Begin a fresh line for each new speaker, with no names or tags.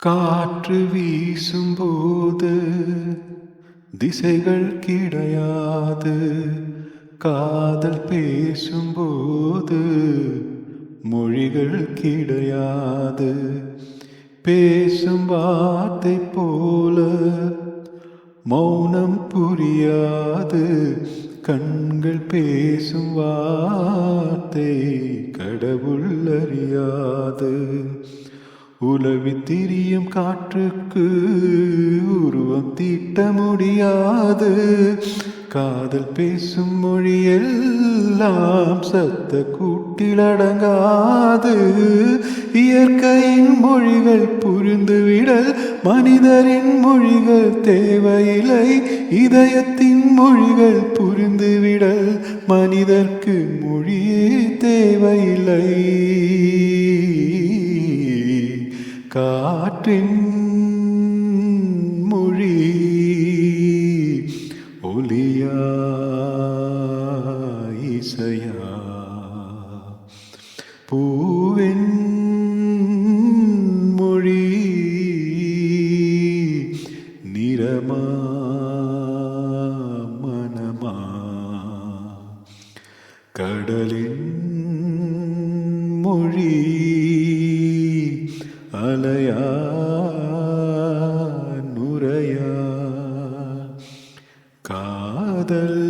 காற்று வீசும்போது திசைகள் கிடையாது. காதல் பேசும்போது மொழிகள் கிடையாது. பேசும் வார்த்தை போல மௌனம் புரியாது. கண்கள் பேசும் வார்த்தை கடவுள் அறியாது. உலவி திரியும் காற்றுக்கு உருவம் தீட்ட முடியாது. காதல் பேசும் மொழியெல்லாம் சத்த கூட்டிலடங்காது. இயற்கையின் மொழிகள் புரிந்துவிடல் மனிதரின் மொழிகள் தேவையில்லை. இதயத்தின் மொழிகள் புரிந்துவிடல் மனிதர்க்கு மொழியே தேவையில்லை. காற்றின் மொழி ஒலியா இசையா, பூவின் மொழி நிறமா மனமா, கடலின் மொழி அலையா நுரையா, காதல்